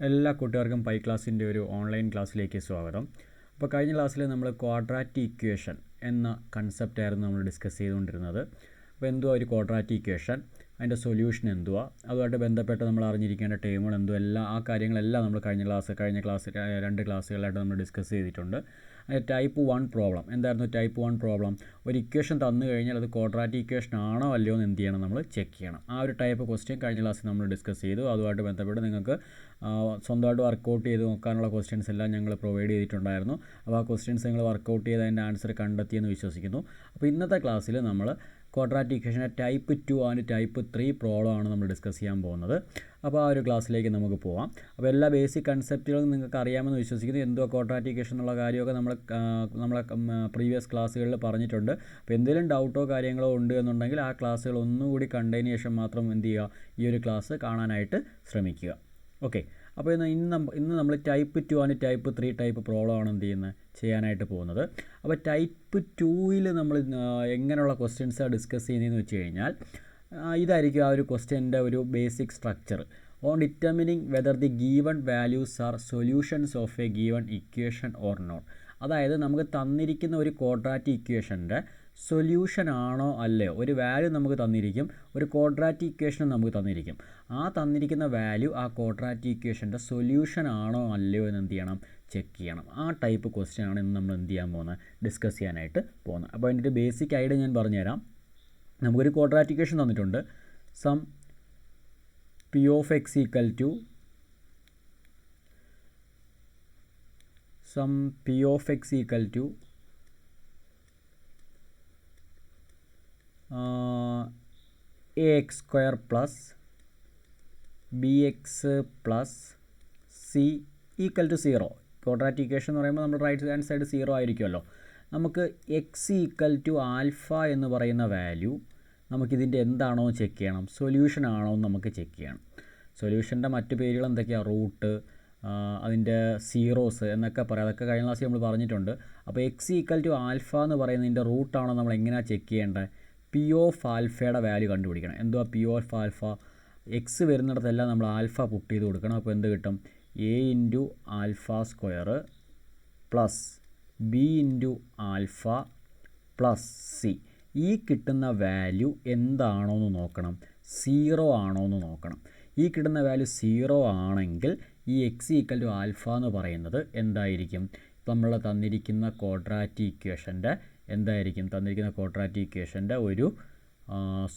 എല്ലാ കൂട്ടുകാർക്കും പൈ ക്ലാസ്സിൻ്റെ ഒരു ഓൺലൈൻ ക്ലാസ്സിലേക്ക് സ്വാഗതം. അപ്പോൾ കഴിഞ്ഞ ക്ലാസ്സിൽ നമ്മൾ ക്വാഡ്രാറ്റിക് ഇക്വേഷൻ എന്ന കൺസെപ്റ്റായിരുന്നു നമ്മൾ ഡിസ്കസ് ചെയ്തുകൊണ്ടിരുന്നത്. അപ്പോൾ എന്തുവാ ഒരു ക്വാഡ്രാറ്റിക് ഇക്വേഷൻ, അതിൻ്റെ സൊല്യൂഷൻ എന്തുവാ, അതുമായിട്ട് ബന്ധപ്പെട്ട് നമ്മൾ അറിഞ്ഞിരിക്കേണ്ട ടേമുകൾ എന്തുവാ, എല്ലാ ആ കാര്യങ്ങളെല്ലാം നമ്മൾ കഴിഞ്ഞ ക്ലാസ് 2 ക്ലാസ്സുകളായിട്ട് നമ്മൾ ഡിസ്കസ് ചെയ്തിട്ടുണ്ട്. ടൈപ്പ് 1 പ്രോബ്ലം എന്തായിരുന്നു? ടൈപ്പ് 1 പ്രോബ്ലം ഒരു ഇക്വേഷൻ തന്നു കഴിഞ്ഞാൽ അത് ക്വാഡ്രാറ്റിക് ഇക്വേഷൻ ആണോ അല്ലയോ എന്ന് എന്ത് ചെയ്യണം, നമ്മൾ ചെക്ക് ചെയ്യണം. ആ ഒരു ടൈപ്പ് ക്വസ്റ്റ്യൻ കഴിഞ്ഞ ക്ലാസ്സിൽ നമ്മൾ ഡിസ്കസ് ചെയ്തു. അതുമായിട്ട് ബന്ധപ്പെട്ട് നിങ്ങൾക്ക് സ്വന്തമായിട്ട് വർക്കൗട്ട് ചെയ്ത് നോക്കാനുള്ള ക്വസ്റ്റ്യൻസ് എല്ലാം ഞങ്ങൾ പ്രൊവൈഡ് ചെയ്തിട്ടുണ്ടായിരുന്നു. അപ്പോൾ ആ ക്വസ്റ്റ്യൻസ് നിങ്ങൾ വർക്കൗട്ട് ചെയ്ത് അതിൻ്റെ ആൻസർ കണ്ടെത്തിയെന്ന് വിശ്വസിക്കുന്നു. അപ്പോൾ ഇന്നത്തെ ക്ലാസ്സിൽ നമ്മൾ ക്വാഡ്രാറ്റിക് ഇക്വേഷൻ്റെ ടൈപ്പ് 2 ആൻഡ് ടൈപ്പ് 3 പ്രോബ്ലമാണ് നമ്മൾ ഡിസ്കസ് ചെയ്യാൻ പോകുന്നത്. അപ്പോൾ ആ ഒരു ക്ലാസ്സിലേക്ക് നമുക്ക് പോകാം. അപ്പോൾ എല്ലാ ബേസിക് കൺസെപ്റ്റുകളും നിങ്ങൾക്ക് അറിയാമെന്ന് വിശ്വസിക്കുന്നു. എന്തോ ക്വാഡ്രാറ്റിക് ഇക്വേഷൻ എന്നുള്ള കാര്യമൊക്കെ നമ്മളെ പ്രീവിയസ് ക്ലാസ്സുകളിൽ പറഞ്ഞിട്ടുണ്ട്. അപ്പോൾ എന്തെങ്കിലും ഡൗട്ടോ കാര്യങ്ങളോ ഉണ്ട് എന്നുണ്ടെങ്കിൽ ആ ക്ലാസ്സുകൾ ഒന്നുകൂടി കണ്ടതിന് ശേഷം മാത്രം എന്ത് ചെയ്യുക, ഈ ഒരു ക്ലാസ് കാണാനായിട്ട് ശ്രമിക്കുക. ഓക്കെ, അപ്പോൾ ഇന്ന് നമ്മൾ ടൈപ്പ് 2 ആൻഡ് ടൈപ്പ് 3 ടൈപ്പ് പ്രോബ്ലമാണ് എന്ത് ചെയ്യുന്നത്, ചെയ്യാനായിട്ട് പോകുന്നത്. അപ്പോൾ ടൈപ്പ് 2ൽ നമ്മൾ എങ്ങനെയുള്ള ക്വസ്റ്റ്യൻസാണ് ഡിസ്കസ് ചെയ്യുന്നതെന്ന് വെച്ച് കഴിഞ്ഞാൽ ഇതായിരിക്കും ആ ഒരു ക്വസ്റ്റ്യൻ്റെ ഒരു basic structure. On determining whether the given values are solutions of a given equation or not. അതായത് നമുക്ക് തന്നിരിക്കുന്ന ഒരു ക്വാഡ്രാറ്റിക് ഇക്വേഷൻ്റെ സൊല്യൂഷൻ ആണോ അല്ലയോ, ഒരു വാല്യൂ നമുക്ക് തന്നിരിക്കും, ഒരു ക്വാഡ്രാറ്റിക് ഇക്വേഷൻ നമുക്ക് തന്നിരിക്കും. ആ തന്നിരിക്കുന്ന വാല്യൂ ആ ക്വാഡ്രാറ്റിക് ഇക്വേഷൻ്റെ സൊല്യൂഷൻ ആണോ അല്ലയോ എന്ന് എന്ത് ചെയ്യണം, ചെക്ക് ചെയ്യണം. ആ ടൈപ്പ് ക്വസ്റ്റ്യൻ ആണ് ഇന്ന് നമ്മൾ എന്ത് ചെയ്യാൻ പോകുന്നത്, ഡിസ്കസ് ചെയ്യാനായിട്ട് പോകുന്നത്. അപ്പോൾ അതിൻ്റെ ഒരു ബേസിക് ഐഡിയ ഞാൻ പറഞ്ഞുതരാം. നമുക്കൊരു ക്വാഡ്രാറ്റിക് ഇക്വേഷൻ തന്നിട്ടുണ്ട്. Some P of X equal to ax square plus bx plus c equal to 0. Quadratic equation എന്ന് പറയുമ്പോൾ നമ്മൾ റൈറ്റ് ഹാൻഡ് സൈഡ് 0 ആയിരിക്കുമല്ലോ. നമുക്ക് എക്സ് ഈക്വൽ ടു ആൽഫ എന്ന് പറയുന്ന വാല്യൂ നമുക്കിതിൻ്റെ എന്താണോ ചെക്ക് ചെയ്യണം, സൊല്യൂഷൻ ആണോ എന്ന് നമുക്ക് ചെക്ക് ചെയ്യണം. സൊല്യൂഷൻ്റെ മറ്റു പേരുകൾ എന്തൊക്കെയാണ്, റൂട്ട്, അതിൻ്റെ സീറോസ് എന്നൊക്കെ പറയാം. അതൊക്കെ കഴിഞ്ഞ ക്ലാസ്സിൽ നമ്മൾ പറഞ്ഞിട്ടുണ്ട്. അപ്പോൾ എക്സ് ഈക്വൽ ടു ആൽഫ എന്ന് പറയുന്നതിൻ്റെ റൂട്ടാണോ നമ്മൾ എങ്ങനെയാണ് ചെക്ക് ചെയ്യേണ്ടത്, പി ഓഫ് ആൽഫയുടെ വാല്യൂ കണ്ടുപിടിക്കണം. എന്തുവാ പി ഓഫ് ആൽഫ? എക്സ് വരുന്നിടത്തെല്ലാം നമ്മൾ ആൽഫ പുട്ട് ചെയ്ത് കൊടുക്കണം. അപ്പോൾ എന്ത് കിട്ടും, A into alpha square plus B into alpha plus C. ഈ കിട്ടുന്ന വാല്യൂ എന്താണോ എന്ന് നോക്കണം, 0 ആണോ എന്ന് നോക്കണം. ഈ കിട്ടുന്ന വാല്യൂ 0 ആണെങ്കിൽ ഈ എക്സ് ഈക്വൽ ടു ആൽഫ എന്ന് പറയുന്നത് എന്തായിരിക്കും, ഇപ്പം നമ്മൾ തന്നിരിക്കുന്ന ക്വാഡ്രാറ്റിക് ഇക്വേഷൻ്റെ എന്തായിരിക്കും, തന്നിരിക്കുന്ന ക്വാഡ്രാറ്റിക് ഇക്വേഷൻ്റെ ഒരു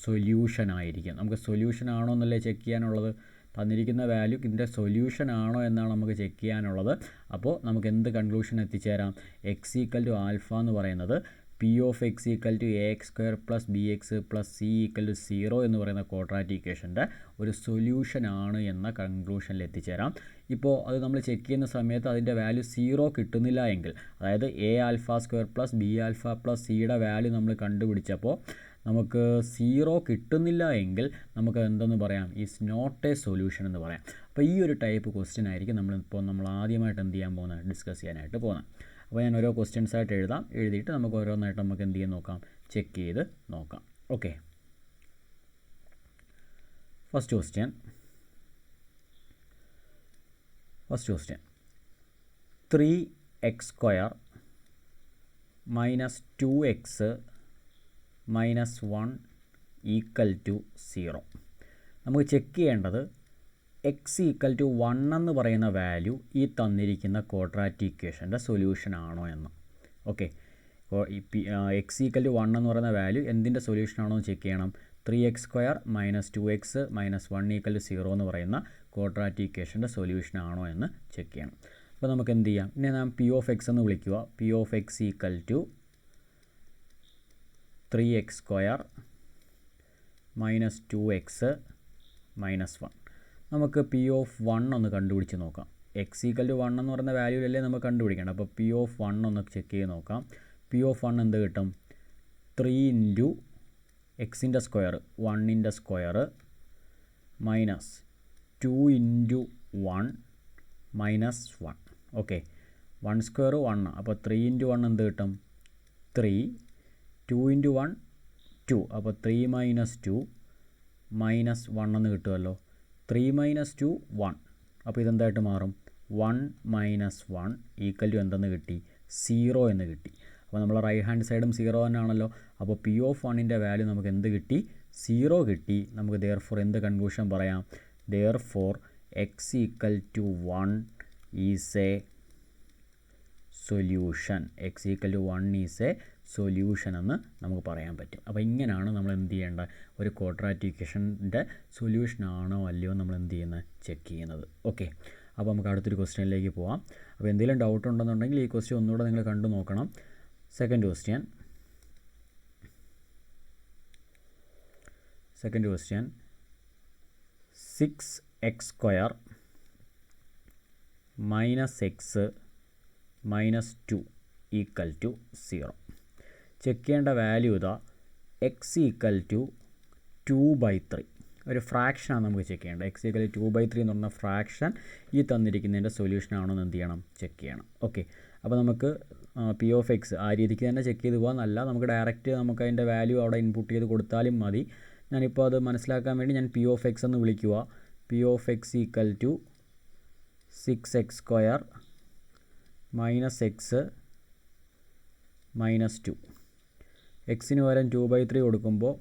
സൊല്യൂഷൻ ആയിരിക്കും. നമുക്ക് സൊല്യൂഷൻ ആണോ എന്നല്ലേ ചെക്ക് ചെയ്യാനുള്ളത്. തന്നിരിക്കുന്ന വാല്യൂ ഇതിൻ്റെ സൊല്യൂഷൻ ആണോ എന്നാണ് നമുക്ക് ചെക്ക് ചെയ്യാനുള്ളത്. അപ്പോൾ നമുക്ക് എന്ത് കൺക്ലൂഷൻ എത്തിച്ചേരാം, എക്സ് ഈക്വൽ ടു ആൽഫ എന്ന് പറയുന്നത് P of X equal to a x square plus b x plus c equal to 0 എന്ന് പറയുന്ന ക്വാഡ്രാറ്റിക് ഇക്വേഷൻ്റെ ഒരു സൊല്യൂഷൻ ആണ് എന്ന കൺക്ലൂഷനിൽ എത്തിച്ചേരാം. ഇപ്പോൾ അത് നമ്മൾ ചെക്ക് ചെയ്യുന്ന സമയത്ത് അതിൻ്റെ വാല്യൂ 0 കിട്ടുന്നില്ല എങ്കിൽ, അതായത് A alpha square plus B alpha plus സിയുടെ വാല്യൂ നമ്മൾ കണ്ടുപിടിച്ചപ്പോൾ നമുക്ക് 0 കിട്ടുന്നില്ല എങ്കിൽ നമുക്ക് എന്തെന്ന് പറയാം, ഈസ് നോട്ട് എ സൊല്യൂഷൻ എന്ന് പറയാം. അപ്പോൾ ഈ ഒരു ടൈപ്പ് ക്വസ്റ്റ്യൻ ആയിരിക്കും നമ്മൾ ആദ്യമായിട്ട് എന്ത് ചെയ്യാൻ പോകുന്നത്, ഡിസ്കസ് ചെയ്യാനായിട്ട് പോകുന്നത്. അപ്പോൾ ഞാൻ ഓരോ ക്വസ്റ്റ്യൻസായിട്ട് എഴുതിയിട്ട് നമുക്ക് ഓരോന്നായിട്ട് നമുക്ക് എന്ത് ചെയ്യാൻ നോക്കാം, ചെക്ക് ചെയ്ത് നോക്കാം. Okay, first question 3x square minus 2x minus 1 equal to 0. നമുക്ക് ചെക്ക് ചെയ്യേണ്ടത് എക്സ് ഈക്വൽ ടു 1 എന്ന് പറയുന്ന വാല്യൂ ഈ തന്നിരിക്കുന്ന ക്വാഡ്രാറ്റിക് ഇക്വേഷൻ്റെ സൊല്യൂഷൻ ആണോ എന്ന്. ഓക്കെ, എക്സ് ഈക്വൽ ടു 1 എന്ന് പറയുന്ന വാല്യൂ എന്തിൻ്റെ സൊല്യൂഷൻ ആണോ എന്ന് ചെക്ക് ചെയ്യണം. 3x square minus 2x minus 1 equal to 0 എന്ന് പറയുന്ന ക്വാഡ്രാറ്റിക് ഇക്വേഷൻ്റെ സൊല്യൂഷൻ ആണോ എന്ന് ചെക്ക് ചെയ്യണം. അപ്പോൾ നമുക്ക് എന്ത് ചെയ്യാം, ഇനി നാം പി ഓഫ് എക്സ് എന്ന് വിളിക്കുക. P of X equal to 3x square minus 2x minus 1. നമുക്ക് പി ഓഫ് 1 ഒന്ന് കണ്ടുപിടിച്ച് നോക്കാം. എക്സ് ഈക്വൽ ടു 1 എന്ന് പറയുന്ന വാല്യൂലല്ലേ നമുക്ക് കണ്ടുപിടിക്കണം. അപ്പോൾ പി ഓഫ് 1 ഒന്ന് ചെക്ക് ചെയ്ത് നോക്കാം. പി ഓഫ് 1 എന്ത് കിട്ടും, 3 ഇൻറ്റു എക്സിൻ്റെ സ്ക്വയർ 1ൻ്റെ square minus 2 into 1 minus 1. Okay, 1 square 1, അപ്പോൾ 3 ഇൻറ്റു 1 എന്ത് കിട്ടും, 3. 2 ഇൻറ്റു 1 2, അപ്പോൾ 3 മൈനസ് 2 മൈനസ് 1 എന്ന് കിട്ടുമല്ലോ. 3 മൈനസ് 2 1, അപ്പോൾ ഇതെന്തായിട്ട് മാറും? 1 മൈനസ് 1 ഈക്വൽ ടു എന്തെന്ന് കിട്ടി? 0 എന്ന് കിട്ടി. അപ്പോൾ നമ്മൾ റൈറ്റ് ഹാൻഡ് സൈഡും 0 തന്നെയാണല്ലോ. അപ്പോൾ പി ഓഫ് വണ്ണിൻ്റെ വാല്യൂ നമുക്ക് എന്ത് കിട്ടി? 0 കിട്ടി. നമുക്ക് ദെയർഫോർ എന്ത് കൺക്ലൂഷൻ പറയാം? Therefore x equal to 1 is a solution. X equal to 1 is a solution എന്ന് നമുക്ക് പറയാൻ പറ്റും. അപ്പോൾ ഇങ്ങനെയാണ് നമ്മൾ എന്ത് ചെയ്യേണ്ടത്? ഒരു ക്വാഡ്രാറ്റിക് ഇക്വേഷൻ്റെ സൊല്യൂഷനാണോ അല്ലയോ നമ്മൾ എന്ത് ചെയ്യുന്നത്? ചെക്ക് ചെയ്യുന്നത്. ഓക്കെ, അപ്പോൾ നമുക്ക് അടുത്തൊരു ക്വസ്റ്റ്യനിലേക്ക് പോവാം. അപ്പോൾ എന്തെങ്കിലും ഡൗട്ട് ഉണ്ടെന്നുണ്ടെങ്കിൽ ഈ ക്വസ്റ്റ്യൻ ഒന്നുകൂടെ നിങ്ങൾ കണ്ടു നോക്കണം. Second question 6x² minus X minus 2 equal to 0. Check ചെയ്യേണ്ട വാല്യൂ ഇതാ, എക്സ് ഈക്വൽ ടു 2/3. ഒരു ഫ്രാക്ഷനാണ് നമുക്ക് ചെക്ക് ചെയ്യേണ്ടത്. എക്സ് ഈക്വൽ ടു 2/3 എന്ന് പറഞ്ഞ ഫ്രാക്ഷൻ ഈ തന്നിരിക്കുന്നതിൻ്റെ സൊല്യൂഷനാണോ എന്ന് എന്ത് ചെയ്യണം? ചെക്ക് ചെയ്യണം. ഓക്കെ, അപ്പോൾ നമുക്ക് പി ഓഫ് എക്സ് ആ രീതിക്ക് തന്നെ ചെക്ക് ചെയ്ത് പോകാമെന്നല്ല, നമുക്ക് ഡയറക്റ്റ് നമുക്ക് അതിൻ്റെ വാല്യൂ അവിടെ ഇൻപുട്ട് ചെയ്ത് കൊടുത്താലും മതി. ഞാനിപ്പോൾ അത് മനസ്സിലാക്കാൻ വേണ്ടി ഞാൻ പി ഓഫ് എക്സ് എന്ന് വിളിക്കുക. P of X equal to 6x² minus X minus 2. എക്സിന് പകരം 2/3 കൊടുക്കുമ്പോൾ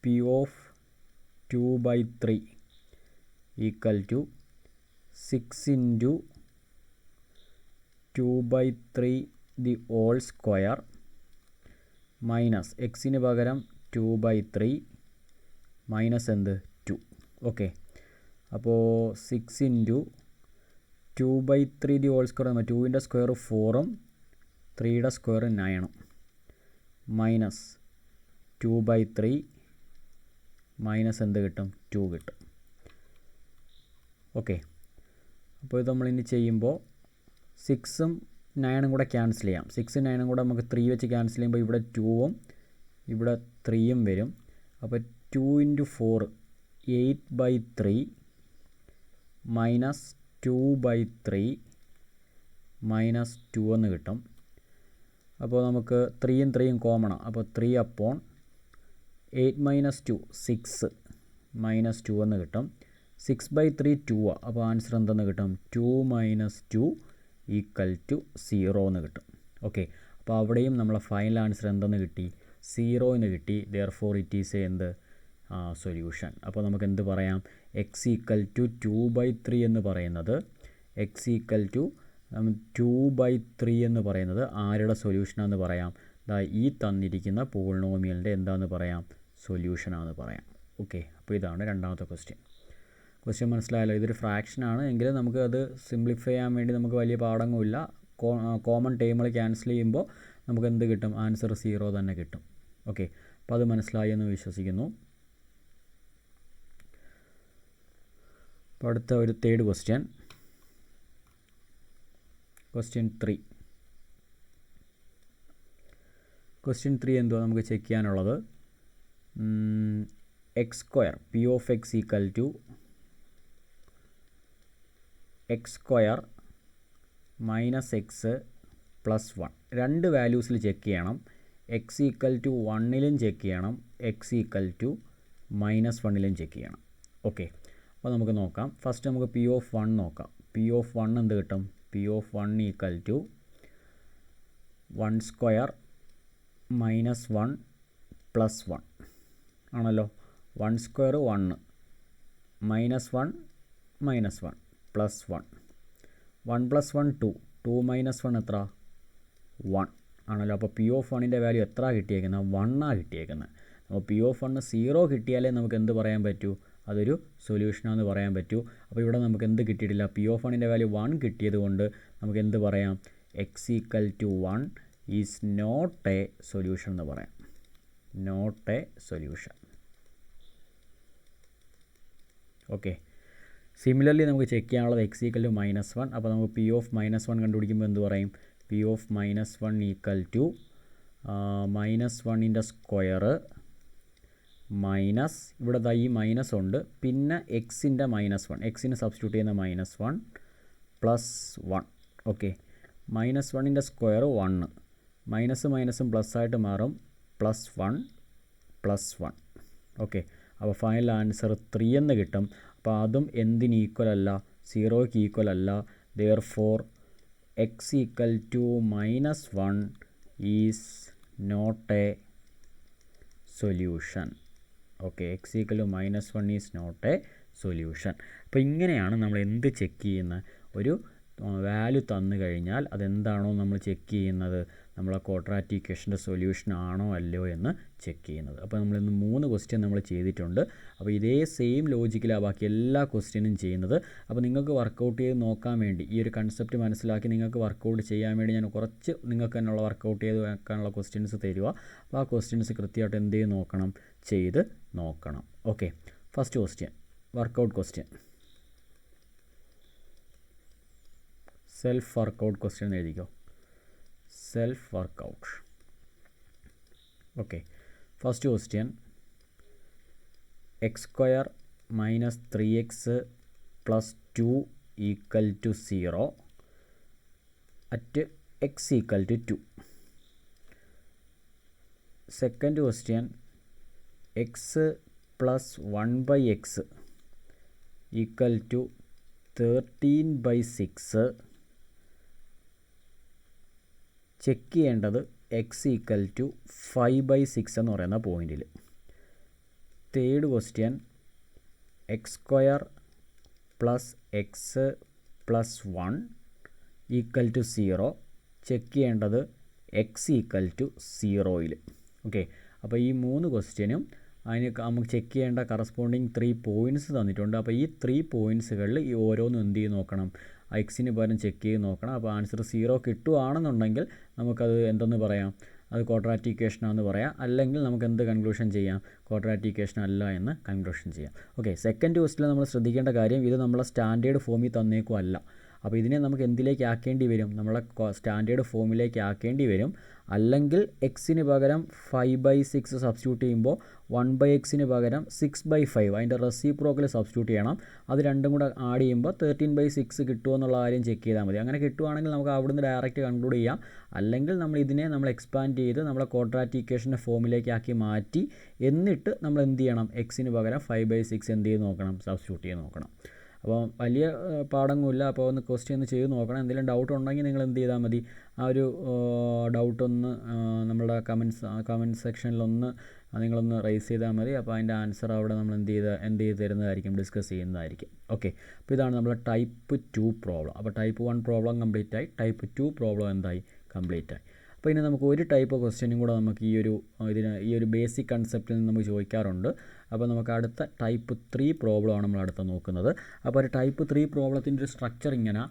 P of 2/3 equal to 6 into 2/3 the whole square minus എക്സിന് പകരം 2/3 മൈനസ് എന്ത്? 2. ഓക്കെ, അപ്പോൾ 6 ഇൻറ്റു 2/3 ദി ഹോൾ സ്ക്വയർ 2ൻ്റെ സ്ക്വയർ 4ഉം 3യുടെ സ്ക്വയർ 9ഉം മൈനസ് 2/3 മൈനസ് എന്ത് കിട്ടും? 2 കിട്ടും. ഓക്കെ, അപ്പോൾ ഇത് നമ്മളിനി ചെയ്യുമ്പോൾ 6ഉം 9ഉം കൂടെ ക്യാൻസൽ ചെയ്യാം. 6ഉം 9ഉം കൂടെ നമുക്ക് 3 വെച്ച് ക്യാൻസൽ ചെയ്യുമ്പോൾ ഇവിടെ 2ഉം ഇവിടെ 3ഉം വരും. അപ്പോൾ 2 ഇൻറ്റു 4 8/3 മൈനസ് 2/3 മൈനസ് 2 എന്ന് കിട്ടും. അപ്പോൾ നമുക്ക് 3ഉം 3ഉം കോമണാണ്. അപ്പോൾ 3 അപ്പോൺ 8 മൈനസ് 2 6 മൈനസ് 2 എന്ന് കിട്ടും. 6/3 2 അപ്പോൾ ആൻസർ എന്തെന്ന് കിട്ടും? 2 മൈനസ് 2 ഈക്വൽ ടു 0 എന്ന് കിട്ടും. ഓക്കെ, അപ്പോൾ അവിടെയും നമ്മളെ ഫൈനൽ ആൻസർ എന്തെന്ന് കിട്ടി? 0 എന്ന് കിട്ടി. ദെയർഫോർ ഇറ്റ് ഈസ് എ എന്ത്? സൊല്യൂഷൻ. അപ്പോൾ നമുക്ക് എന്ത് പറയാം? എക്സ് ഈക്വൽ ടു 2/3 എന്ന് പറയുന്നത് എക്സ് ഈക്വൽ ടു 2/3 എന്ന് പറയുന്നത് ആരുടെ സൊല്യൂഷനാണെന്ന് പറയാം? ഈ തന്നിരിക്കുന്ന പോളിനോമിയലിൻ്റെ എന്താണെന്ന് പറയാം? സൊല്യൂഷനാണെന്ന് പറയാം. ഓക്കെ, അപ്പോൾ ഇതാണ് രണ്ടാമത്തെ ക്വസ്റ്റ്യൻ മനസ്സിലായല്ലോ. ഇതൊരു ഫ്രാക്ഷനാണ് എങ്കിലും നമുക്ക് അത് സിംപ്ലിഫൈ ചെയ്യാൻ വേണ്ടി നമുക്ക് വലിയ പാടൊന്നുമില്ല. കോമൺ ടേമുകൾ ക്യാൻസൽ ചെയ്യുമ്പോൾ നമുക്ക് എന്ത് കിട്ടും? ആൻസർ 0 തന്നെ കിട്ടും. ഓക്കെ, അപ്പോൾ അത് മനസ്സിലായി എന്ന് വിശ്വസിക്കുന്നു. അപ്പോൾ അടുത്ത ഒരു തേർഡ് ക്വസ്റ്റ്യൻ 3. ക്വസ്റ്റ്യൻ 3 എന്തുവാ നമുക്ക് ചെക്ക് ചെയ്യാനുള്ളത്? x² P of X equal to x² minus X plus 1. രണ്ട് വാല്യൂസിൽ ചെക്ക് ചെയ്യണം. എക്സ് ഈക്വൽ ടു 1ലും ചെക്ക് ചെയ്യണം, എക്സ് ഈക്വൽ ടു മൈനസ് 1ലും ചെക്ക് ചെയ്യണം. ഓക്കെ, അപ്പോൾ നമുക്ക് നോക്കാം. ഫസ്റ്റ് നമുക്ക് പി ഓഫ് 1 നോക്കാം. പി ഓഫ് 1 എന്ത് കിട്ടും? P of 1 equal to 1² minus 1 plus 1 ആണല്ലോ. 1² 1 minus 1 minus 1 plus 1 1 plus 1 2 2 minus 1 എത്ര? 1 ആണല്ലോ. അപ്പോൾ പി ഓഫ് 1ൻ്റെ വാല്യൂ എത്ര കിട്ടിയേക്കുന്നത്? 1 കിട്ടിയേക്കുന്നത്. അപ്പോൾ പി ഓഫ് 1 0 കിട്ടിയാലേ നമുക്ക് എന്ത് പറയാൻ പറ്റൂ? അതൊരു സൊല്യൂഷനാണെന്ന് പറയാൻ പറ്റൂ. അപ്പോൾ ഇവിടെ നമുക്ക് എന്ത് കിട്ടിയിട്ടില്ല? പി ഓഫ് 1ൻ്റെ വാല്യൂ 1 കിട്ടിയത് കൊണ്ട് നമുക്ക് എന്ത് പറയാം? X equal to 1 is not a solution എന്ന് പറയാം. Not a solution. Okay, similarly നമുക്ക് ചെക്ക് ചെയ്യാനുള്ളത് എക്സ് ഈക്വൽ ടു -1. അപ്പോൾ നമുക്ക് പി ഓഫ് -1 കണ്ടുപിടിക്കുമ്പോൾ എന്ത് പറയും? പി ഓഫ് -1 ഈക്വൽ ടു -1ൻ്റെ സ്ക്വയർ മൈനസ് ഇവിടെ ഈ മൈനസ് ഉണ്ട്, പിന്നെ എക്സിൻ്റെ -1 എക്സിന് സബ്സ്റ്റിറ്റ്യൂട്ട് ചെയ്യുന്ന -1 പ്ലസ് 1. ഓക്കെ, -1ൻ്റെ സ്ക്വയർ 1 മൈനസ് മൈനസും പ്ലസ് ആയിട്ട് മാറും +1 +1. ഓക്കെ, അപ്പോൾ ഫൈനൽ ആൻസർ 3 എന്ന് കിട്ടും. അപ്പോൾ അതും എന്തിന് ഈക്വൽ അല്ല? സീറോയ്ക്ക് ഈക്വൽ അല്ല. therefore x equal to -1 is not a solution. Okay, x equal to -1 is not a solution. അപ്പോൾ ഇങ്ങനെയാണ് നമ്മൾ എന്ത് ചെക്ക് ചെയ്യുന്നത്? ഒരു വാല്യൂ തന്നു കഴിഞ്ഞാൽ അതെന്താണോ നമ്മൾ ചെക്ക് ചെയ്യുന്നത്, നമ്മളെ ക്വാഡ്രാറ്റിക് ഇക്വേഷൻ്റെ സൊല്യൂഷൻ ആണോ അല്ലയോ എന്ന് ചെക്ക് ചെയ്യുന്നത്. അപ്പോൾ നമ്മളിന്ന് 3 ക്വസ്റ്റ്യൻ നമ്മൾ ചെയ്തിട്ടുണ്ട്. അപ്പോൾ ഇതേ സെയിം ലോജിക്കിലാണ് ബാക്കി എല്ലാ ക്വസ്റ്റ്യനും ചെയ്യുന്നത്. അപ്പോൾ നിങ്ങൾക്ക് വർക്കൗട്ട് ചെയ്ത് നോക്കാൻ വേണ്ടി, ഈ ഒരു കൺസെപ്റ്റ് മനസ്സിലാക്കി നിങ്ങൾക്ക് വർക്കൗട്ട് ചെയ്യാൻ വേണ്ടി ഞാൻ കുറച്ച് നിങ്ങൾക്ക് തന്നെയുള്ള വർക്കൗട്ട് ചെയ്ത് വെക്കാനുള്ള ക്വസ്റ്റ്യൻസ് തരിക. അപ്പോൾ ആ ക്വസ്റ്റ്യൻസ് കൃത്യമായിട്ട് എന്ത് ചെയ്ത് നോക്കണം, ചെയ്ത് നോക്കണം. Okay, first question workout question, self workout question എഴുതിക്കോ. Self workout. Okay, first question x² - 3x + 2 = 0 at x = 2. Second question, x + 1/x = 13/6. Check ചെയ്യേണ്ടത് x = 5/6 എന്ന് പറയുന്ന പോയിന്റിൽ. Third question, x² + x + 1 = 0. Check ചെയ്യേണ്ടത് x = 0യിൽ. ഓക്കെ, അപ്പോൾ ഈ 3 ക്വസ്റ്റ്യനും അതിന് നമുക്ക് ചെക്ക് ചെയ്യേണ്ട കറസ്പോണ്ടിങ് 3 പോയിൻറ്റ്സ് തന്നിട്ടുണ്ട്. അപ്പോൾ ഈ 3 പോയിൻറ്റ്സുകളിൽ ഈ ഓരോന്നും എന്ത് ചെയ്ത് നോക്കണം, എക്സിന് പകരം ചെക്ക് ചെയ്ത് നോക്കണം. അപ്പോൾ ആൻസർ 0 കിട്ടുകയാണെന്നുണ്ടെങ്കിൽ നമുക്കത് എന്തെന്ന് പറയാം, അത് ക്വാഡ്രാറ്റിക് ഇക്വേഷൻ ആണെന്ന് പറയാം. അല്ലെങ്കിൽ നമുക്ക് എന്ത് കൺക്ലൂഷൻ ചെയ്യാം, ക്വാഡ്രാറ്റിക് ഇക്വേഷൻ അല്ല എന്ന് കൺക്ലൂഷൻ ചെയ്യാം. ഓക്കെ, സെക്കൻഡ് ക്വസ്റ്റിൽ നമ്മൾ ശ്രദ്ധിക്കേണ്ട കാര്യം, ഇത് നമ്മളെ സ്റ്റാൻഡേർഡ് ഫോമിൽ തന്നേക്കും അല്ല. അപ്പോൾ ഇതിനെ നമുക്ക് എന്തിലേക്ക് ആക്കേണ്ടി വരും, നമ്മളെ സ്റ്റാൻഡേർഡ് ഫോമിലേക്ക് ആക്കേണ്ടി വരും. അല്ലെങ്കിൽ എക്സിന് പകരം 5/6 സബ്സ്റ്റിറ്റ്യൂട്ട് ചെയ്യുമ്പോൾ 1/xന് പകരം 6/5 അതിൻ്റെ റെസിപ്രോക്കൽ സബ്സ്റ്റിറ്റ്യൂട്ട് ചെയ്യണം. അത് രണ്ടും കൂടെ ആഡ് ചെയ്യുമ്പോൾ 13/6 കിട്ടുമോ എന്നുള്ള കാര്യം ചെക്ക് ചെയ്താൽ മതി. അങ്ങനെ കിട്ടുവാണെങ്കിൽ നമുക്ക് അവിടുന്ന് ഡയറക്റ്റ് കൺക്ലൂഡ് ചെയ്യാം. അല്ലെങ്കിൽ നമ്മൾ എക്സ്പാൻഡ് ചെയ്ത് നമ്മളെ ക്വാഡ്രാറ്റിക് ഇക്വേഷൻ്റെ ഫോമിലേക്ക് ആക്കി മാറ്റി എന്നിട്ട് നമ്മൾ എന്ത് ചെയ്യണം, എക്സിന് പകരം 5/6 എന്ത് ചെയ്ത് നോക്കണം, സബ്സ്റ്റിറ്റ്യൂട്ട് ചെയ്ത് നോക്കണം. അപ്പോൾ വലിയ പാടൊന്നുമില്ല. അപ്പോൾ ഒന്ന് ക്വസ്റ്റ്യൻ ഒന്ന് ചെയ്ത് നോക്കണം. എന്തെങ്കിലും ഡൗട്ട് ഉണ്ടെങ്കിൽ നിങ്ങൾ എന്ത് ചെയ്താൽ മതി, ആ ഒരു ഡൗട്ടൊന്ന് നമ്മുടെ കമൻറ്റ് സെക്ഷനിലൊന്ന് നിങ്ങളൊന്ന് റൈസ് ചെയ്താൽ മതി. അപ്പോൾ അതിൻ്റെ ആൻസർ അവിടെ നമ്മൾ എന്ത് ചെയ്ത് തരുന്നതായിരിക്കും, ഡിസ്കസ് ചെയ്യുന്നതായിരിക്കും. ഓക്കെ, അപ്പോൾ ഇതാണ് നമ്മുടെ ടൈപ്പ് 2 പ്രോബ്ലം. അപ്പോൾ ടൈപ്പ് 1 പ്രോബ്ലം കംപ്ലീറ്റ് ആയി, ടൈപ്പ് 2 പ്രോബ്ലം എന്തായി, കംപ്ലീറ്റ് ആയി. അപ്പോൾ ഇനി നമുക്ക് ഒരു ടൈപ്പ് ക്വസ്റ്റ്യനും കൂടെ നമുക്ക് ഈ ഒരു ബേസിക് കൺസെപ്റ്റിൽ നിന്ന് നമുക്ക് ചോദിക്കാറുണ്ട്. അപ്പോൾ നമുക്ക് അടുത്ത ടൈപ്പ് 3 പ്രോബ്ലമാണ് നമ്മൾ അടുത്ത നോക്കുന്നത്. അപ്പോൾ ഒരു ടൈപ്പ് 3 പ്രോബ്ലത്തിൻ്റെ ഒരു സ്ട്രക്ചർ ഇങ്ങനെ: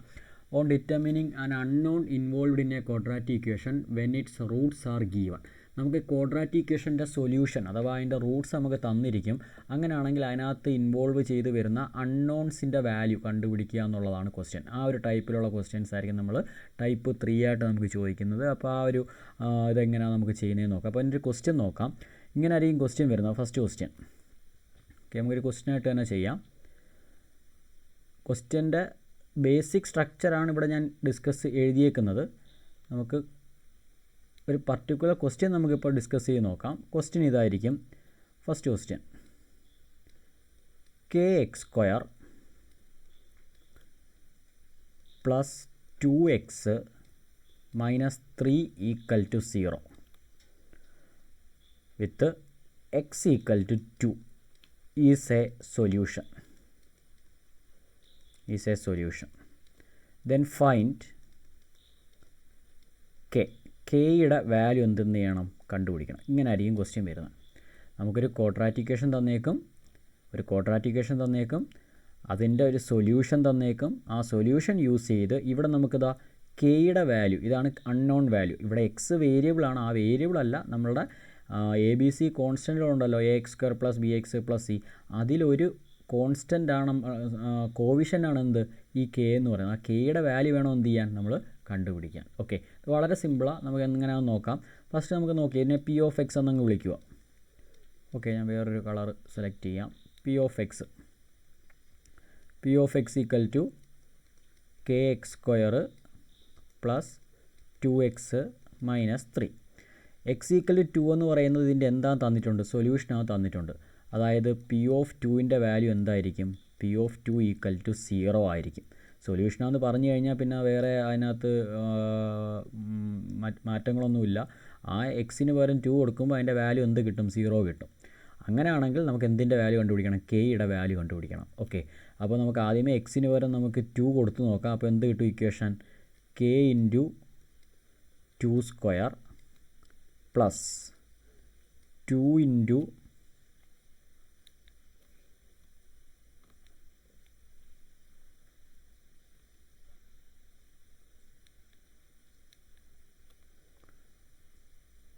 on determining an unknown involved in A quadratic equation when it's roots are given. നമുക്ക് ക്വാഡ്രാറ്റിക് ഇക്വേഷൻ്റെ സൊല്യൂഷൻ അഥവാ അതിൻ്റെ റൂട്ട്സ് നമുക്ക് തന്നിരിക്കും. അങ്ങനെയാണെങ്കിൽ അതിനകത്ത് ഇൻവോൾവ് ചെയ്ത് വരുന്ന അൺനോൺസിൻ്റെ വാല്യൂ കണ്ടുപിടിക്കുക എന്നുള്ളതാണ് ക്വസ്റ്റ്യൻ. ആ ഒരു ടൈപ്പിലുള്ള ക്വസ്റ്റ്യൻസ് ആയിരിക്കും നമ്മൾ ടൈപ്പ് 3 ആയിട്ട് നമുക്ക് ചോദിക്കുന്നത്. അപ്പോൾ ആ ഒരു ഇതെങ്ങനെയാണ് നമുക്ക് ചെയ്യുന്നതെന്ന് നോക്കാം. അപ്പോൾ അതിൻ്റെ ഒരു ക്വസ്റ്റ്യൻ നോക്കാം. ഇങ്ങനെ ആയിരിക്കും ക്വസ്റ്റ്യൻ വരുന്നത്. ഫസ്റ്റ് ക്വസ്റ്റ്യൻ, ഓക്കെ, നമുക്കൊരു ക്വസ്റ്റ്യനായിട്ട് തന്നെ ചെയ്യാം. ക്വസ്റ്റ്യൻ്റെ ബേസിക് സ്ട്രക്ചറാണ് ഇവിടെ ഞാൻ എഴുതിയേക്കുന്നത്. നമുക്ക് ഒരു പർട്ടിക്കുലർ ക്വസ്റ്റ്യൻ നമുക്കിപ്പോൾ ഡിസ്കസ് ചെയ്ത് നോക്കാം. ക്വസ്റ്റ്യൻ ഇതായിരിക്കും. First question, kx² + 2x - 3 = 0 with x = 2 is a solution. Then find k. കെയുടെ വാല്യൂ എന്തെന്ന് ചെയ്യണം, കണ്ടുപിടിക്കണം. ഇങ്ങനെ ആയിരിക്കും ക്വസ്റ്റ്യൻ വരുന്നത്. നമുക്കൊരു ക്വാഡ്രാറ്റിക് ഇക്വേഷൻ തന്നേക്കും, അതിൻ്റെ ഒരു സൊല്യൂഷൻ തന്നേക്കും. ആ സൊല്യൂഷൻ യൂസ് ചെയ്ത് ഇവിടെ നമുക്കിതാ കെയുടെ വാല്യൂ, ഇതാണ് അൺനോൺ വാല്യൂ. ഇവിടെ എക്സ് വേരിയബിളാണ്, ആ വേരിയബിൾ അല്ല, നമ്മളുടെ ABC കോൺസ്റ്റൻറ്റുകളുണ്ടല്ലോ, ax² + bx + c, അതിലൊരു കോൺസ്റ്റൻ്റ് ആണ്, കോവിഷൻ്റാണ് എന്ത്, ഈ കെ എന്ന് പറയുന്നത്. ആ കെയുടെ വാല്യൂ വേണം എന്ത് ചെയ്യാൻ, നമ്മൾ കണ്ടുപിടിക്കാൻ. ഓക്കെ, ഇത് വളരെ സിമ്പിളാണ്. നമുക്ക് എങ്ങനെയാണെന്ന് നോക്കാം. ഫസ്റ്റ് നമുക്ക് നോക്കി ഇതിനെ p(x) എന്നങ്ങ് വിളിക്കുക. ഓക്കെ, ഞാൻ വേറൊരു കളർ സെലക്ട് ചെയ്യാം. p(x) = kx² + 2x - 3. x = 2 എന്ന് പറയുന്നത് ഇതിൻ്റെ എന്താ തന്നിട്ടുണ്ട്, സൊല്യൂഷനാണ് തന്നിട്ടുണ്ട്. അതായത് p(2)ൻ്റെ വാല്യൂ എന്തായിരിക്കും, പി ഓഫ് 2 ഈക്വൽ ടു 0 ആയിരിക്കും. സൊല്യൂഷനാണെന്ന് പറഞ്ഞു കഴിഞ്ഞാൽ പിന്നെ വേറെ അതിനകത്ത് മാറ്റങ്ങളൊന്നുമില്ല. ആ എക്സിന് പകരം 2 കൊടുക്കുമ്പോൾ അതിൻ്റെ വാല്യൂ എന്ത് കിട്ടും? 0 കിട്ടും. അങ്ങനെയാണെങ്കിൽ നമുക്ക് എന്തിൻ്റെ വാല്യൂ കണ്ടുപിടിക്കണം? കെയുടെ വാല്യൂ കണ്ടുപിടിക്കണം. ഓക്കെ, അപ്പോൾ നമുക്ക് ആദ്യമേ എക്സിന് പകരം നമുക്ക് 2 കൊടുത്ത് നോക്കാം. അപ്പോൾ എന്ത് കിട്ടും equation? K into 2 square plus 2 into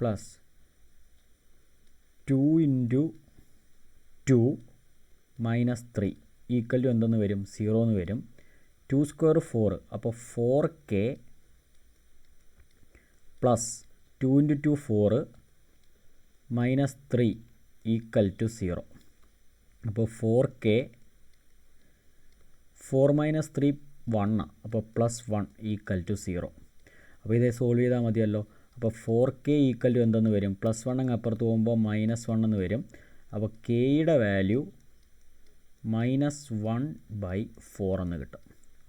plus 2 into 2 minus 3 equal to എന്തെന്ന് വരും? 0 എന്ന് വരും. 2 സ്ക്വയർ 4, അപ്പോൾ 4k plus 2 into 2 4 minus 3 equal to 0. അപ്പോൾ 4k 4 മൈനസ് 3 1, അപ്പോൾ പ്ലസ് 1 ഈക്വൽ ടു 0. അപ്പോൾ ഇത് സോൾവ് ചെയ്താൽ മതിയല്ലോ. അപ്പോൾ 4k ഈക്വൽ ടു എന്തെന്ന് വരും? പ്ലസ് 1 അങ്ങ് അപ്പുറത്ത് പോകുമ്പോൾ മൈനസ് 1 എന്ന് വരും. അപ്പോൾ കെയുടെ വാല്യൂ -1/4 എന്ന് കിട്ടും.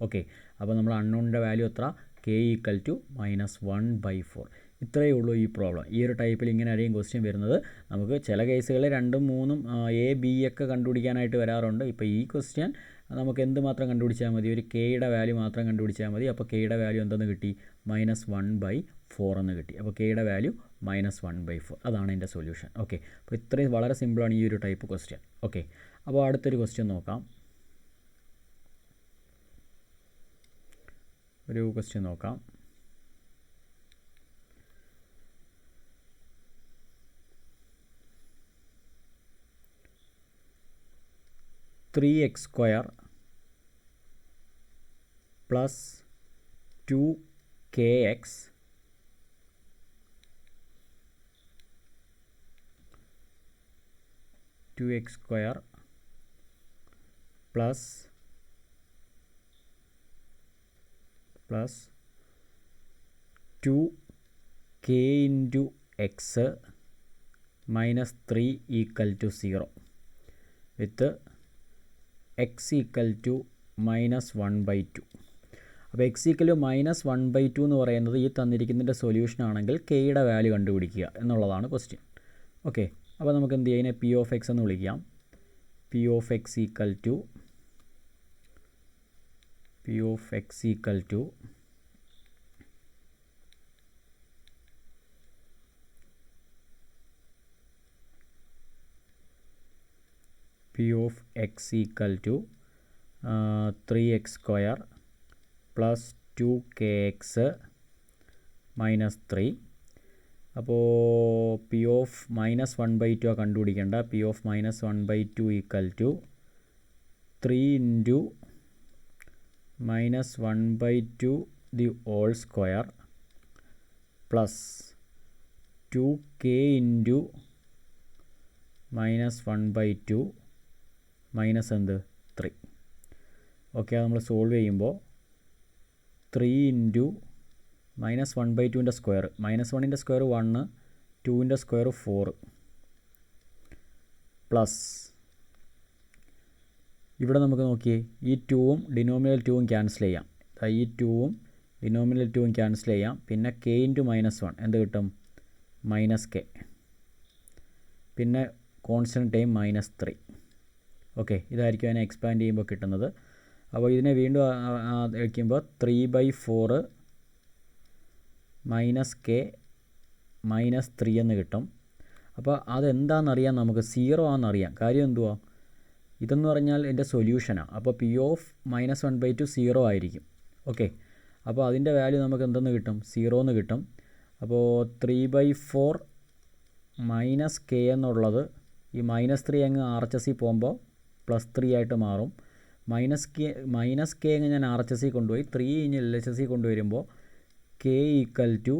ഓക്കെ, അപ്പോൾ നമ്മൾ അൺനോണിൻ്റെ വാല്യൂ എത്ര? K equal to -1/4. ഇത്രയേ ഉള്ളൂ ഈ പ്രോബ്ലം. ഈ ഒരു ടൈപ്പിൽ ഇങ്ങനെ ആയിരിക്കും ക്വസ്റ്റ്യൻ വരുന്നത്. നമുക്ക് ചില കേസുകളിൽ 2ഉം 3ഉം എ ബി ഒക്കെ കണ്ടുപിടിക്കാനായിട്ട് വരാറുണ്ട്. ഇപ്പോൾ ഈ ക്വസ്റ്റ്യൻ നമുക്ക് എന്ത് മാത്രം കണ്ടുപിടിച്ചാൽ മതി? ഒരു കെയുടെ വാല്യൂ മാത്രം കണ്ടുപിടിച്ചാൽ മതി. അപ്പോൾ കെയുടെ വാല്യൂ എന്തെന്ന് കിട്ടി? -1/4 എന്ന് കിട്ടി. അപ്പോൾ കെയുടെ വാല്യൂ -1/4. അതാണ് എൻ്റെ സൊല്യൂഷൻ. ഓക്കെ, അപ്പോൾ ഇത്രയും വളരെ സിമ്പിളാണ് ഈ ഒരു ടൈപ്പ് ക്വസ്റ്റ്യൻ. ഓക്കെ, അപ്പോൾ അടുത്തൊരു ക്വസ്റ്റ്യൻ നോക്കാം. ഒരു ക്വസ്റ്റ്യൻ നോക്കാം. (3x² plus 2kx plus 2k into x minus 3 equal to 0 with x equal to -1/2. അപ്പോൾ x equal to -1/2 എന്ന് പറയുന്നത് ഈ തന്നിരിക്കുന്നതിൻ്റെ സൊല്യൂഷൻ ആണെങ്കിൽ കെയുടെ വാല്യൂ കണ്ടുപിടിക്കുക എന്നുള്ളതാണ് ക്വസ്റ്റ്യൻ. ഓക്കെ, അപ്പോൾ നമുക്ക് എന്ത് ചെയ്യാം? ഇതിനെ പി ഓഫ് എക്സ് എന്ന് വിളിക്കാം. P of X equal to P of x equal to (3x² plus 2kx minus 3). അപ്പോൾ പി ഓഫ് -1/2 ആ കണ്ടുപിടിക്കേണ്ട. P of -1/2 equal to 3 into -1/2 the whole square plus 2k into -1/2 minus എന്ത്? 3. Okay, അത് നമ്മൾ solve ചെയ്യുമ്പോൾ 3 into -1/2ൻ്റെ square, -1ൻ്റെ square 1, 2ൻ്റെ സ്ക്വയർ 4 പ്ലസ് ഇവിടെ നമുക്ക് നോക്കിയേ, ഈ 2ഉം ഡിനോമിനൽ 2ഉം ക്യാൻസൽ ചെയ്യാം. ഈ 2ഉം ഡിനോമിനൽ 2ഉം ക്യാൻസൽ ചെയ്യാം. പിന്നെ k ഇൻറ്റു -1 എന്ത് കിട്ടും? -k. പിന്നെ കോൺസ്റ്റൻറ്റ് ടൈം -3. ഓക്കെ, ഇതായിരിക്കും അതിനെ എക്സ്പാൻഡ് ചെയ്യുമ്പോൾ കിട്ടുന്നത്. അപ്പോൾ ഇതിനെ വീണ്ടും വയ്ക്കുമ്പോൾ 3/4 -k -3 എന്ന് കിട്ടും. അപ്പോൾ അതെന്താണെന്നറിയാൻ നമുക്ക് 0 ആണെന്നറിയാം. കാര്യം എന്തുവാ? ഇതെന്ന് പറഞ്ഞാൽ എൻ്റെ സൊല്യൂഷനാണ്. അപ്പോൾ പി ഓഫ് -1/2 0 ആയിരിക്കും. ഓക്കെ, അപ്പോൾ അതിൻ്റെ വാല്യൂ നമുക്ക് എന്തെന്ന് കിട്ടും? 0 എന്ന് കിട്ടും. അപ്പോൾ 3/4 -k എന്നുള്ളത് ഈ -3 അങ്ങ് RHS പോകുമ്പോൾ +3 ആയിട്ട് മാറും. -k അങ്ങ് ഞാൻ RHS കൊണ്ടുപോയി 3 ഇഞ്ഞ് LHS കൊണ്ടുവരുമ്പോൾ k ഈക്വൽ ടു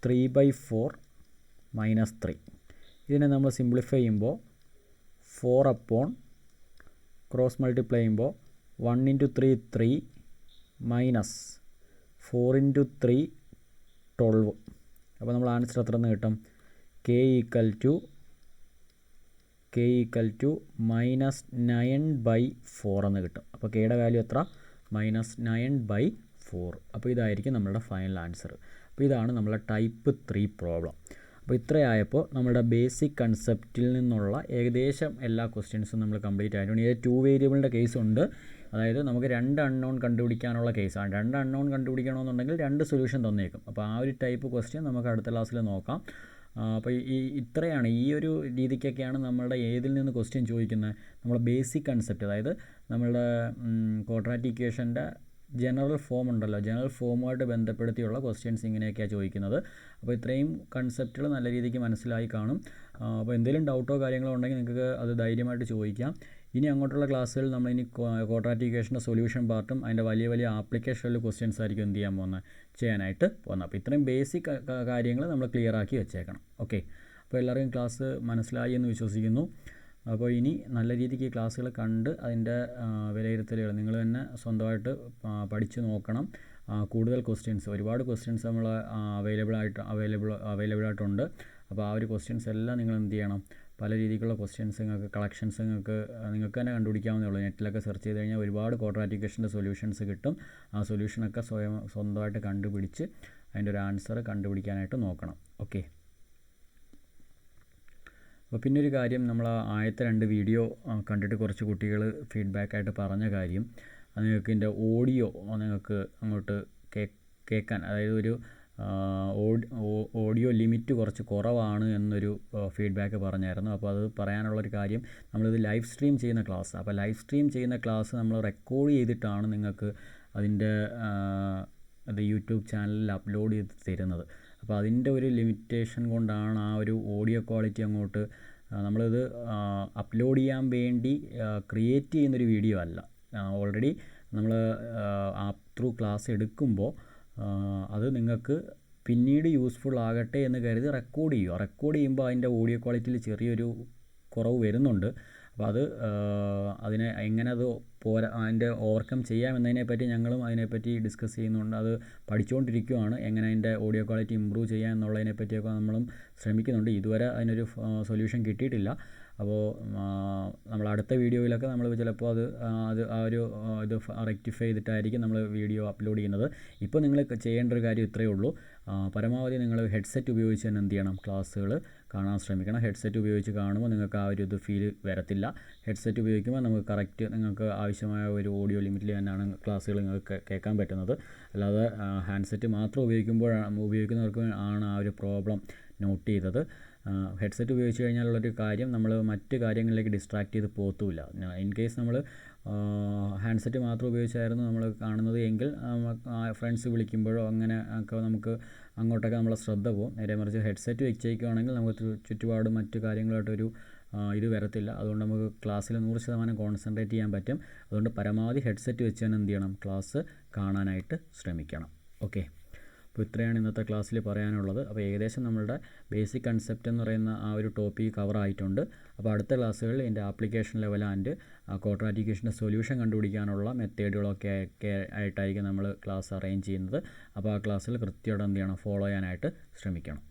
3/4 -3. ഇതിനെ നമ്മൾ സിംപ്ലിഫൈ ചെയ്യുമ്പോൾ 4 upon ക്രോസ് മൾട്ടിപ്ലൈ ചെയ്യുമ്പോൾ 1 × 3 3 മൈനസ് 4 × 3 12. അപ്പോൾ നമ്മൾ ആൻസർ എത്ര എന്ന് കിട്ടും? k equal to k equal to -9/4 എന്ന് കിട്ടും. അപ്പോൾ കെയുടെ വാല്യൂ എത്ര? -9/4. അപ്പോൾ ഇതായിരിക്കും നമ്മളുടെ ഫൈനൽ ആൻസർ. അപ്പോൾ ഇതാണ് നമ്മളെ ടൈപ്പ് 3 പ്രോബ്ലം. അപ്പോൾ ഇത്രയായപ്പോൾ നമ്മുടെ ബേസിക് കൺസെപ്റ്റിൽ നിന്നുള്ള ഏകദേശം എല്ലാ ക്വസ്റ്റ്യൻസും നമ്മൾ കംപ്ലീറ്റ് ആയിട്ടുണ്ട്. ഇത് 2 വേരിയബിളിൻ്റെ കേസുണ്ട്. അതായത് നമുക്ക് 2 അൺനോൺ കണ്ടുപിടിക്കാനുള്ള കേസാണ്. 2 അൺനോൺ കണ്ടുപിടിക്കണമെന്നുണ്ടെങ്കിൽ 2 സൊല്യൂഷൻ തന്നേക്കും. അപ്പോൾ ആ ഒരു ടൈപ്പ് ക്വസ്റ്റ്യൻ നമുക്ക് അടുത്ത ക്ലാസ്സിൽ നോക്കാം. അപ്പോൾ ഇത്രയാണ്, ഈ ഒരു രീതിക്കൊക്കെയാണ് നമ്മളുടെ ഏതിൽ നിന്ന് ക്വസ്റ്റ്യൻ ചോദിക്കുന്നത്. നമ്മുടെ ബേസിക് കൺസെപ്റ്റ്, അതായത് നമ്മളുടെ ക്വാഡ്രാറ്റിക് ഇക്വേഷൻ്റെ ജനറൽ ഫോം ഉണ്ടല്ലോ, ജനറൽ ഫോമുമായിട്ട് ബന്ധപ്പെടുത്തിയുള്ള ക്വസ്റ്റ്യൻസ് ഇങ്ങനെയൊക്കെയാണ് ചോദിക്കുന്നത്. അപ്പോൾ ഇത്രയും കൺസെപ്റ്റുകൾ നല്ല രീതിക്ക് മനസ്സിലായി കാണും. അപ്പോൾ എന്തെങ്കിലും ഡൗട്ടോ കാര്യങ്ങളോ ഉണ്ടെങ്കിൽ നിങ്ങൾക്ക് അത് ധൈര്യമായിട്ട് ചോദിക്കാം. ഇനി അങ്ങോട്ടുള്ള ക്ലാസ്സുകൾ നമ്മളിനി ക്വാഡ്രാറ്റിക് ഇക്വേഷൻ്റെ സൊല്യൂഷൻ പാർട്ടും അതിൻ്റെ വലിയ വലിയ ആപ്ലിക്കേഷനിൽ ക്വസ്റ്റ്യൻസ് ആയിരിക്കും എന്ത് ചെയ്യാനായിട്ട് പോകുന്നത്. അപ്പോൾ ഇത്രയും ബേസിക് കാര്യങ്ങൾ നമ്മൾ ക്ലിയർ ആക്കി വെച്ചേക്കണം. ഓക്കെ, അപ്പോൾ എല്ലാവർക്കും ക്ലാസ് മനസ്സിലായി എന്ന് വിശ്വസിക്കുന്നു. അപ്പോൾ ഇനി നല്ല രീതിക്ക് ക്ലാസ്സുകൾ കണ്ട് അതിൻ്റെ വിലയിരുത്തലുകൾ നിങ്ങൾ തന്നെ സ്വന്തമായിട്ട് പഠിച്ച് നോക്കണം. കൂടുതൽ ക്വസ്റ്റ്യൻസ്, ഒരുപാട് ക്വസ്റ്റ്യൻസ് നമ്മൾ അവൈലബിൾ ആയിട്ടുണ്ട്. അപ്പോൾ ആ ഒരു ക്വസ്റ്റ്യൻസ് എല്ലാം നിങ്ങൾ എന്ത് ചെയ്യണം, പല രീതിക്കുള്ള ക്വസ്റ്റ്യൻസ് നിങ്ങൾക്ക് കളക്ഷൻസ് നിങ്ങൾക്ക് തന്നെ കണ്ടുപിടിക്കാവുന്നേ ഉള്ളൂ. നെറ്റിലൊക്കെ സെർച്ച് ചെയ്ത് കഴിഞ്ഞാൽ ഒരുപാട് ക്വാഡ്രാറ്റിക് ഇക്വേഷൻ്റെ സൊല്യൂഷൻസ് കിട്ടും. ആ സൊല്യൂഷനൊക്കെ സ്വന്തമായിട്ട് കണ്ടുപിടിച്ച് അതിൻ്റെ ഒരു ആൻസർ കണ്ടുപിടിക്കാനായിട്ട് നോക്കണം. ഓക്കെ, അപ്പോൾ പിന്നെ ഒരു കാര്യം, നമ്മൾ ആദ്യത്തെ 2 വീഡിയോ കണ്ടിട്ട് കുറച്ച് കുട്ടികൾ ഫീഡ്ബാക്കായിട്ട് പറഞ്ഞ കാര്യം, നിങ്ങൾക്ക് ഇതിൻ്റെ ഓഡിയോ നിങ്ങൾക്ക് അങ്ങോട്ട് കേൾക്കാൻ, അതായത് ഒരു ഓഡിയോ ലിമിറ്റ് കുറച്ച് കുറവാണ് എന്നൊരു ഫീഡ്ബാക്ക് പറഞ്ഞായിരുന്നു. അപ്പോൾ അത് പറയാനുള്ളൊരു കാര്യം, നമ്മളിത് ലൈവ് സ്ട്രീം ചെയ്യുന്ന ക്ലാസ്, അപ്പോൾ ലൈവ് സ്ട്രീം ചെയ്യുന്ന ക്ലാസ് നമ്മൾ റെക്കോർഡ് ചെയ്തിട്ടാണ് നിങ്ങൾക്ക് അതിൻ്റെ യൂട്യൂബ് ചാനലിൽ അപ്ലോഡ് ചെയ്ത് തരുന്നത്. അപ്പോൾ അതിൻ്റെ ഒരു ലിമിറ്റേഷൻ കൊണ്ടാണ് ആ ഒരു ഓഡിയോ ക്വാളിറ്റി അങ്ങോട്ട് നമ്മളിത് അപ്ലോഡ് ചെയ്യാൻ വേണ്ടി ക്രിയേറ്റ് ചെയ്യുന്നൊരു വീഡിയോ അല്ല. ഓൾറെഡി നമ്മൾ ആപ്പ് ത്രൂ ക്ലാസ് എടുക്കുമ്പോൾ അത് നിങ്ങൾക്ക് പിന്നീട് യൂസ്ഫുൾ ആകട്ടെ എന്ന് കരുതി റെക്കോർഡ് ചെയ്യുമ്പോൾ അതിൻ്റെ ഓഡിയോ ക്വാളിറ്റിയിൽ ചെറിയൊരു കുറവ് വരുന്നുണ്ട്. അപ്പോൾ അതിനെ എങ്ങനെ അത് അതിൻ്റെ ഓവർകം ചെയ്യാമെന്നതിനെപ്പറ്റി ഞങ്ങളും അതിനെപ്പറ്റി ഡിസ്കസ് ചെയ്യുന്നുണ്ട്. അത് പഠിച്ചുകൊണ്ടിരിക്കുകയാണ്, എങ്ങനെ അതിൻ്റെ ഓഡിയോ ക്വാളിറ്റി ഇമ്പ്രൂവ് ചെയ്യാം എന്നുള്ളതിനെ പറ്റിയൊക്കെ നമ്മളും ശ്രമിക്കുന്നുണ്ട്. ഇതുവരെ അതിനൊരു സൊല്യൂഷൻ കിട്ടിയിട്ടില്ല. അപ്പോൾ നമ്മൾ അടുത്ത വീഡിയോയിലൊക്കെ നമ്മൾ ചിലപ്പോൾ ഇത് റെക്ടിഫൈ ചെയ്തിട്ടായിരിക്കും നമ്മൾ വീഡിയോ അപ്ലോഡ് ചെയ്യുന്നത്. ഇപ്പോൾ നിങ്ങൾ ചെയ്യേണ്ട ഒരു കാര്യം ഇത്രയേ ഉള്ളൂ, പരമാവധി നിങ്ങൾ ഹെഡ്സെറ്റ് ഉപയോഗിച്ച് തന്നെ എന്ത് ചെയ്യണം, ക്ലാസ്സുകൾ കാണാൻ ശ്രമിക്കണം. ഹെഡ്സെറ്റ് ഉപയോഗിച്ച് കാണുമ്പോൾ നിങ്ങൾക്ക് ആ ഒരു ഫീൽ വരത്തില്ല. ഹെഡ്സെറ്റ് ഉപയോഗിക്കുമ്പോൾ നമുക്ക് കറക്റ്റ് നിങ്ങൾക്ക് ആവശ്യമായ ഒരു ഓഡിയോ ലിമിറ്റിൽ തന്നെയാണ് ക്ലാസ്സുകൾ നിങ്ങൾക്ക് കേൾക്കാൻ പറ്റുന്നത്. അല്ലാതെ ഹാൻഡ്സെറ്റ് മാത്രം ഉപയോഗിക്കുന്നവർക്ക് ആണ് ആ ഒരു പ്രോബ്ലം നോട്ട് ചെയ്തത്. ഹെഡ്സെറ്റ് ഉപയോഗിച്ച് കഴിഞ്ഞാലുള്ളൊരു കാര്യം, നമ്മൾ മറ്റ് കാര്യങ്ങളിലേക്ക് ഡിസ്ട്രാക്ട് ചെയ്ത് പോകത്തുമില്ല. ഇൻ കേസ് നമ്മൾ ഹാൻഡ്സെറ്റ് മാത്രം ഉപയോഗിച്ചായിരുന്നു നമ്മൾ കാണുന്നത് എങ്കിൽ ഫ്രണ്ട്സ് വിളിക്കുമ്പോഴോ അങ്ങനെ ഒക്കെ നമുക്ക് അങ്ങോട്ടൊക്കെ നമ്മളെ ശ്രദ്ധ പോകും. നേരെ മറിച്ച് ഹെഡ്സെറ്റ് വെച്ചേക്കുകയാണെങ്കിൽ നമുക്ക് ചുറ്റുപാടും മറ്റു കാര്യങ്ങളായിട്ടൊരു ഇത് വരത്തില്ല. അതുകൊണ്ട് നമുക്ക് ക്ലാസ്സിൽ 100% കോൺസെൻട്രേറ്റ് ചെയ്യാൻ പറ്റും. അതുകൊണ്ട് പരമാവധി ഹെഡ്സെറ്റ് വെച്ച് തന്നെ എന്ത് ചെയ്യണം, ക്ലാസ് കാണാനായിട്ട് ശ്രമിക്കണം. ഓക്കെ, അപ്പോൾ ഇത്രയാണ് ഇന്നത്തെ ക്ലാസ്സിൽ പറയാനുള്ളത്. അപ്പോൾ ഏകദേശം നമ്മളുടെ ബേസിക് കൺസെപ്റ്റ് എന്ന് പറയുന്ന ആ ഒരു ടോപ്പിക് കവർ ആയിട്ടുണ്ട്. അപ്പോൾ അടുത്ത ക്ലാസ്സുകളിൽ ഇതിൻ്റെ ആപ്ലിക്കേഷൻ ലെവൽ ആൻഡ് ക്വാഡ്രാറ്റിക് ഇക്വേഷൻ്റെ സൊല്യൂഷൻ കണ്ടുപിടിക്കാനുള്ള മെത്തേഡുകളൊക്കെ ആയിട്ടായിരിക്കും നമ്മൾ ക്ലാസ് അറേഞ്ച് ചെയ്യുന്നത്. അപ്പോൾ ആ ക്ലാസ്സിൽ കൃത്യമായിട്ട് എന്ത് ചെയ്യണം, ഫോളോ ചെയ്യാനായിട്ട് ശ്രമിക്കണം.